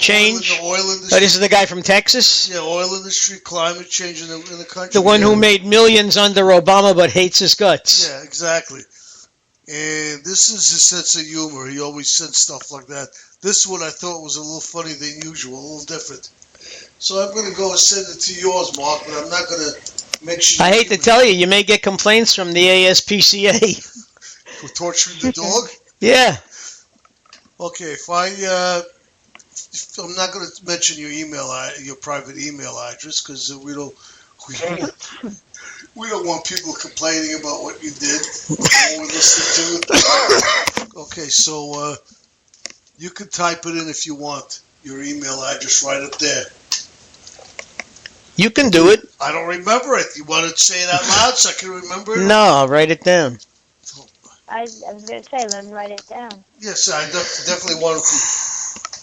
change. Oil industry. Oh, this is the guy from Texas? Yeah, oil industry, climate change in the country. The one who made millions under Obama but hates his guts. Yeah, exactly. And this is his sense of humor. He always said stuff like that. This one I thought was a little funny than usual, a little different. So I'm going to go and send it to yours, Mark, but I'm not going to mention... I hate to tell you, you may get complaints from the ASPCA. For torturing the dog? Yeah. Okay, if I'm not going to mention your private email address, because we don't want people complaining about what you did when we listen to it. Okay, so you can type it in if you want, your email address right up there. You can do it. I don't remember it. You want to say it out loud so I can remember it? No, I'll write it down. I was going to say, let me write it down. Yes, I definitely wanted to.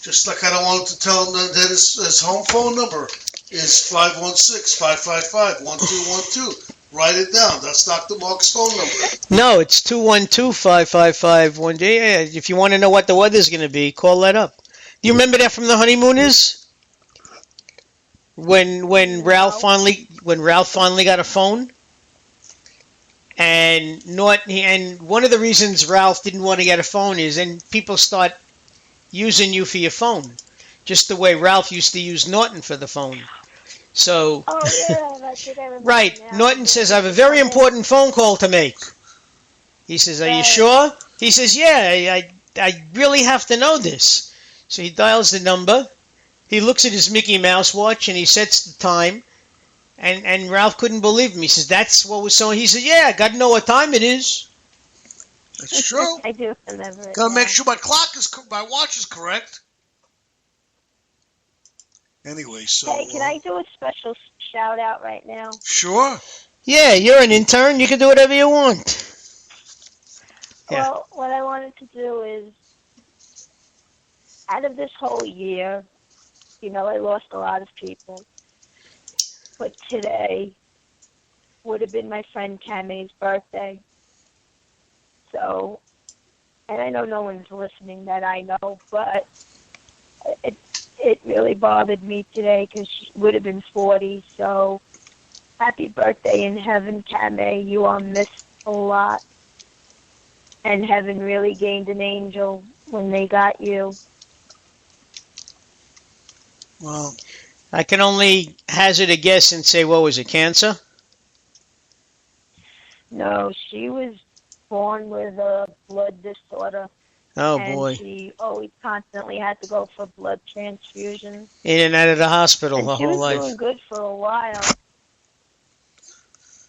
Just like I don't want to tell him that his home phone number is 516-555-1212. Write it down. That's Dr. Mark's phone number. No, it's 212-555-1. Yeah, if you want to know what the weather's going to be, call that up. Do you remember that from the Honeymooners? When Ralph finally got a phone, and one of the reasons Ralph didn't want to get a phone is, and people start using you for your phone, just the way Ralph used to use Norton for the phone. So, that's what I remember. Right, now. Norton says, I have a very important phone call to make. He says, are you sure? He says, yeah, I really have to know this. So he dials the number. He looks at his Mickey Mouse watch and he sets the time. And Ralph couldn't believe him. He says, that's what was so. He said, yeah, I got to know what time it is. That's true. I do remember it. Got to make sure my watch is correct. Anyway, so... Hey, can I do a special shout out right now? Sure. Yeah, you're an intern. You can do whatever you want. Yeah. Well, what I wanted to do is, out of this whole year, I lost a lot of people. But today would have been my friend Cammy's birthday. So, and I know no one's listening that I know, but it really bothered me today because she would have been 40. So, happy birthday in heaven, Cammy. You are missed a lot. And heaven really gained an angel when they got you. Well, I can only hazard a guess and say, what was it, cancer? No, she was born with a blood disorder. Oh, and boy. She always constantly had to go for blood transfusions. In and out of the hospital And her whole life. She was doing good for a while.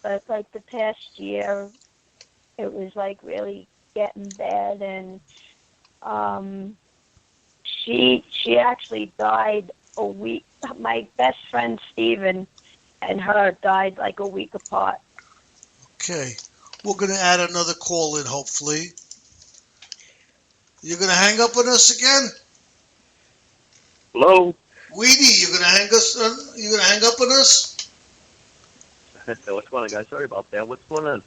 But like the past year, it was like really getting bad. And she actually died a week. My best friend Steven and her died like a week apart. Okay. We're going to add another call in, hopefully. You're going to hang up on us again? Hello? Weedy, you're going to hang up on us? What's going on, guys? Sorry about that. What's going on?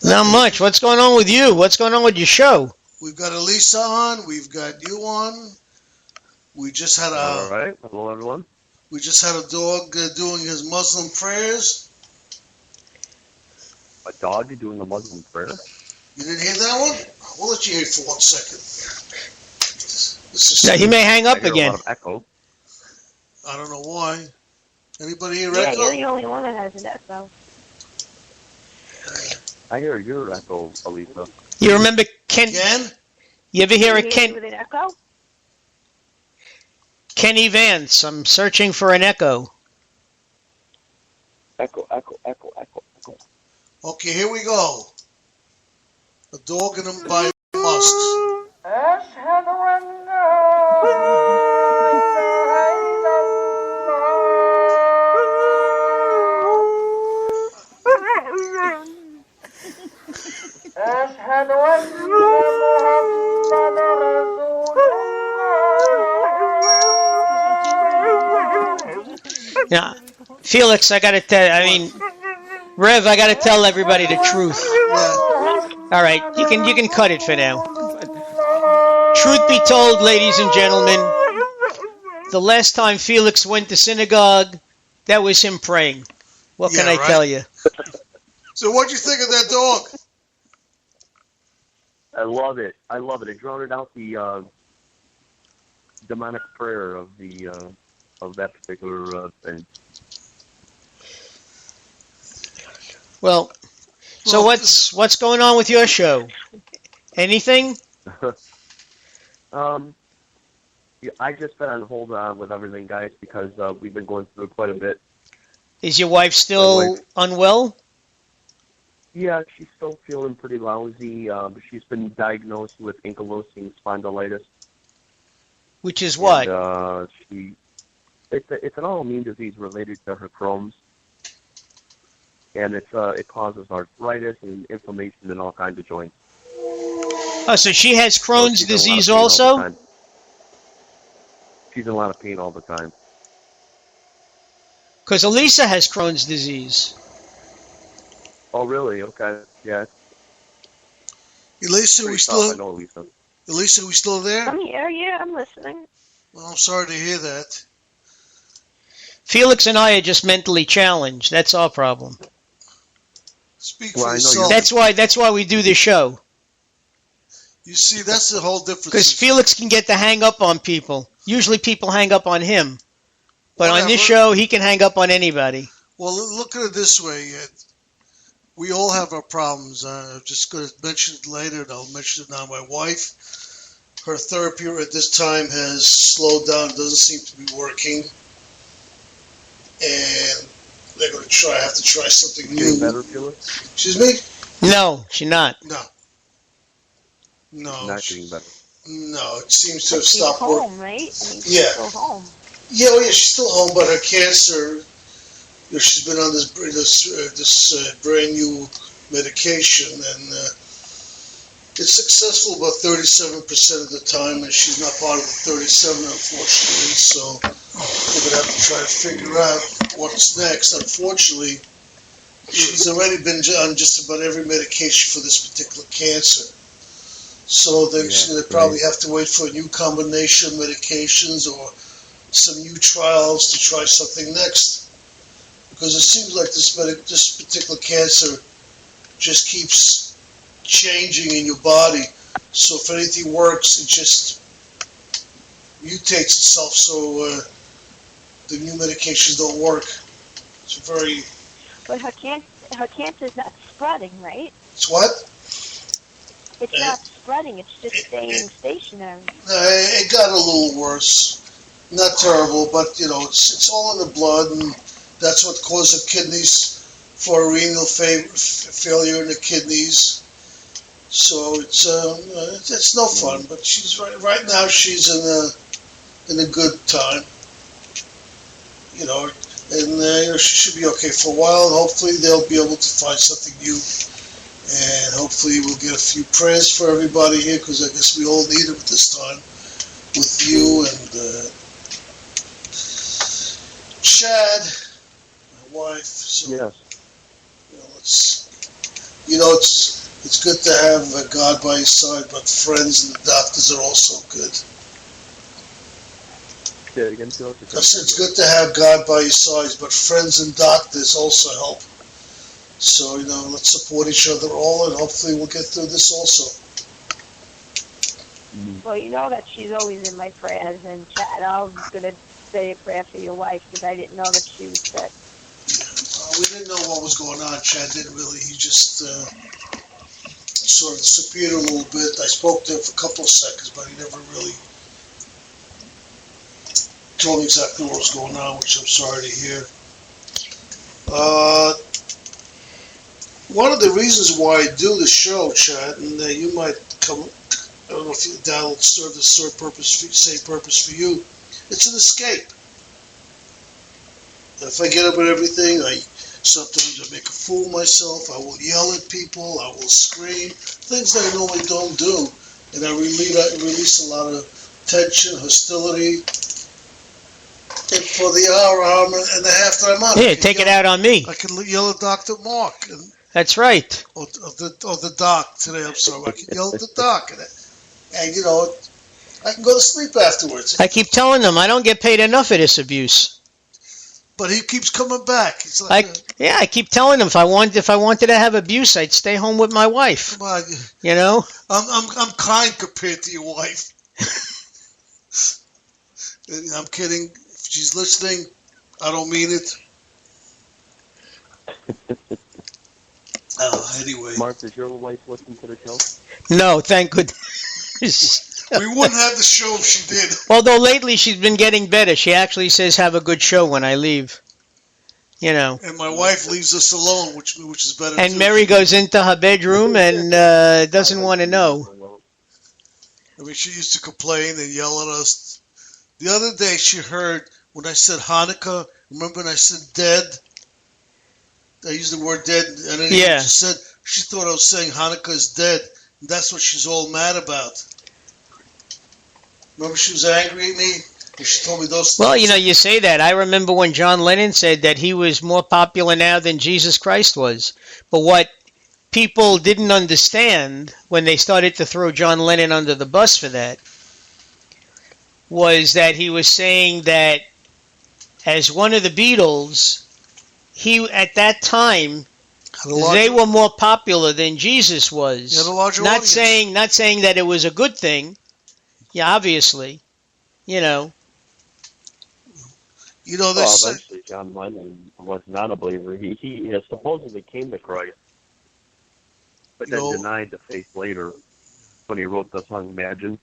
Not much. What's going on with you? What's going on with your show? We've got Elisa on. We've got you on. We just had All right. Hello, everyone. We just had a dog doing his Muslim prayers. A dog doing a Muslim prayer? You didn't hear that one? We'll let you hear it for 1 second. Yeah, he may hang up I hear again. a lot of echo. I don't know why. Anybody hear Yeah, echo? you're the only one that has an echo. I hear your echo, Elisa. You remember Ken? Again? You ever hear a With Ken? an echo? Kenny Vance? I'm searching for an echo. Echo. Okay, here we go. A dog and him by mosques. Now, Felix, I got to tell. Rev, I got to tell everybody the truth. Yeah. All right, you can cut it for now. Truth be told, ladies and gentlemen, the last time Felix went to synagogue, that was him praying. What can Yeah, I right. tell you? So what'd you think of that dog? I love it. It drowned out the demonic prayer of that particular thing. Well, so what's going on with your show? Anything? Yeah, I just been on hold with everything, guys, because we've been going through quite a bit. Is your wife still unwell? Yeah, she's still feeling pretty lousy. She's been diagnosed with ankylosing spondylitis. Which is what? And, it's an autoimmune disease related to her Crohn's, and it causes arthritis and inflammation in all kinds of joints. Oh, so she has Crohn's disease also? She's in a lot of pain all the time. Because Elisa has Crohn's disease. Oh, really? Okay. Yeah. Elisa, I know Elisa. Elisa, we still there? I'm here. Yeah, I'm listening. Well, I'm sorry to hear that. Felix and I are just mentally challenged. That's our problem. Speak Well, for I know yourself. That's why we do this show. You see, that's the whole difference. Because Felix can get to hang up on people. Usually people hang up on him. But on this show, he can hang up on anybody. Well, look at it this way. We all have our problems. I'm just going to mention it later, and I'll mention it now. My wife, her therapy at this time has slowed down, doesn't seem to be working. And they're going to have to try something new. Getting better, Felix? Excuse me? No, she's not. No. Not getting better. No, it seems to have She's stopped working. home, right? I mean, she's Yeah. still home. Yeah, well, yeah, she's still home, but her cancer, she's been on this brand new medication, and it's successful about 37% of the time, and she's not part of the 37, unfortunately. So we're gonna have to try to figure out what's next. Unfortunately, she's already been on just about every medication for this particular cancer. So they're going to probably have to wait for a new combination of medications or some new trials to try something next. Because it seems like this particular cancer just keeps changing in your body. So if anything works, it just mutates itself. So the new medications don't work. It's very... But her cancer's not spreading, right? It's what? It's not spreading. It's just staying stationary. It got a little worse. Not terrible, but it's all in the blood, and that's what caused the kidneys for renal failure in the kidneys. So it's no fun. But she's right now. She's in a good time. And she should be okay for a while. And hopefully they'll be able to find something new. And hopefully we'll get a few prayers for everybody here, because I guess we all need them at this time, with you and Chad, my wife. So, yes. It's good to have God by your side, but friends and the doctors are also good. Say it again, Felix. I said it's good to have God by your side, but friends and doctors also help. So, let's support each other all, and hopefully we'll get through this also. Well, you know that she's always in my prayers, and Chad, I was going to say a prayer for your wife, because I didn't know that she was sick. We didn't know what was going on. Chad didn't really. He just sort of disappeared a little bit. I spoke to him for a couple of seconds, but he never really told me exactly what was going on, which I'm sorry to hear. One of the reasons why I do the show, Chad, and you might come, I don't know if that'll serve the same purpose for you. It's an escape. If I get up with everything, sometimes I make a fool of myself. I will yell at people. I will scream. Things that I normally don't do. And I release a lot of tension, hostility. And for the hour and a half that I'm on, Yeah, take it out on me. I can yell at Dr. Mark. That's right. Or the doc today, I'm sorry. I can yell at the doc. And I I can go to sleep afterwards. I keep telling them I don't get paid enough for this abuse. But he keeps coming back. He's like, I keep telling them if I wanted to have abuse, I'd stay home with my wife. come on, You know? I'm kind compared to your wife. I'm kidding. If she's listening, I don't mean it. Anyway. Mark, does your wife listen to the show? No, thank goodness. We wouldn't have the show if she did. Although lately she's been getting better. She actually says, "Have a good show" when I leave. You know. And my wife leaves us alone, which is better. And too. Mary goes into her bedroom and doesn't want to know. I mean, she used to complain and yell at us. The other day, she heard when I said Hanukkah. Remember when I said dead? I used the word dead, and then Yeah. she said she thought I was saying Hanukkah is dead. And that's what she's all mad about. Remember, she was angry at me, and she told me those things. Well, you know, you say that. I remember when John Lennon said that he was more popular now than Jesus Christ was. But what people didn't understand when they started to throw John Lennon under the bus for that was that he was saying that as one of the Beatles, he at that time they were more popular than Jesus was. He had a larger not audience. not saying that it was a good thing. Yeah, obviously, you know. You know, they Well, say, eventually John Lennon was not a believer. He supposedly came to Christ, but then denied the faith later when he wrote the song Imagine.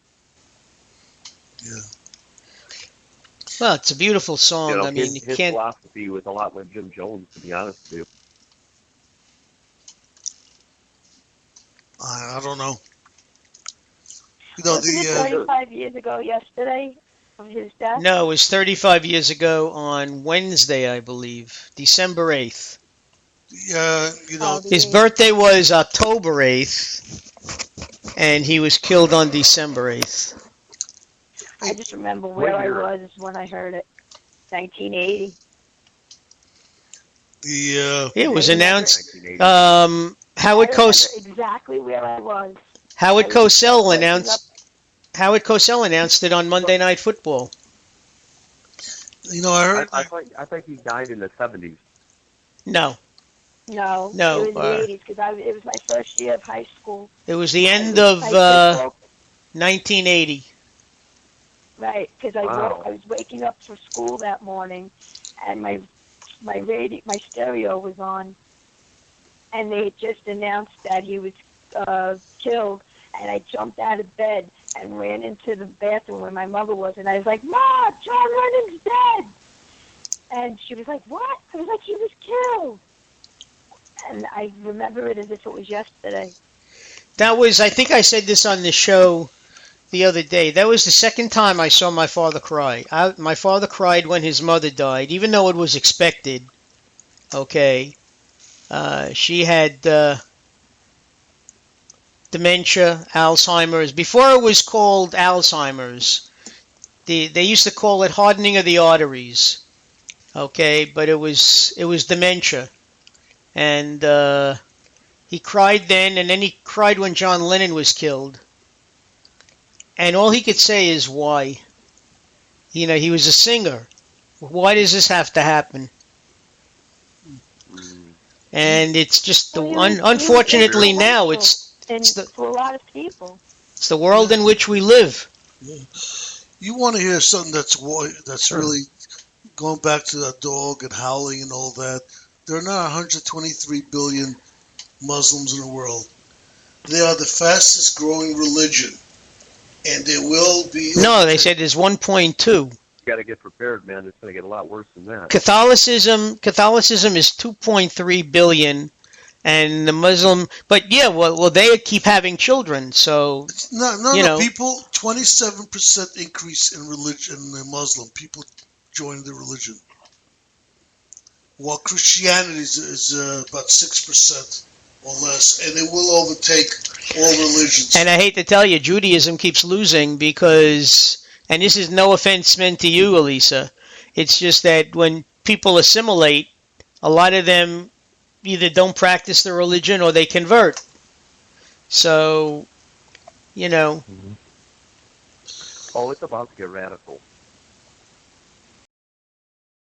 yeah. Well, it's a beautiful song. You know, I mean, his you can't. philosophy was a lot like Jim Jones, to be honest with you. I don't know. You know, Wasn't it 35 years ago yesterday of his death? No, it was 35 years ago on Wednesday, I believe, December 8th. you know, His birthday was October 8th, and he was killed on December 8th. I just remember where I was when I heard it. 1980. It was announced. Howard I remember Cosell exactly where I was. Howard Cosell announced it on Monday Night Football. you know, I heard. I think he died in the 70s. No, No, No, it was the 80s because it was my first year of high school. it was the end of I was 1980. Right, because Wow. I was waking up for school that morning, and my stereo was on, and they had just announced that he was killed, and I jumped out of bed and ran into the bathroom where my mother was, and I was like, "Ma, John Lennon's dead!" And she was like, "What?" I was like, "He was killed." And I remember it as if it was yesterday. That was, I think I said this on the show the other day. That was the second time I saw my father cry. My father cried when his mother died, even though it was expected. Okay. She had dementia, Alzheimer's. Before it was called Alzheimer's, they used to call it hardening of the arteries. Okay, but it was dementia. And he cried then, and then he cried when John Lennon was killed. And all he could say is, why? You know, he was a singer. Why does this have to happen? And it's just, unfortunately now, it's for a lot of people. It's the world in which we live. You want to hear something that's really going back to that dog and howling and all that. There are now 123 billion Muslims in the world. They are the fastest growing religion. And there will be... No, they said there's 1.2. You got to get prepared, man. It's going to get a lot worse than that. Catholicism is 2.3 billion, and the Muslim... But yeah, well, they keep having children, so... No, people, 27% increase in religion, in Muslim. People join the religion. While Christianity is about 6% or less, and it will overtake all religions. And I hate to tell you, Judaism keeps losing because, and this is no offense meant to you, Elisa, it's just that when people assimilate, a lot of them either don't practice the religion or they convert. So, you know. Oh, it's about to get radical.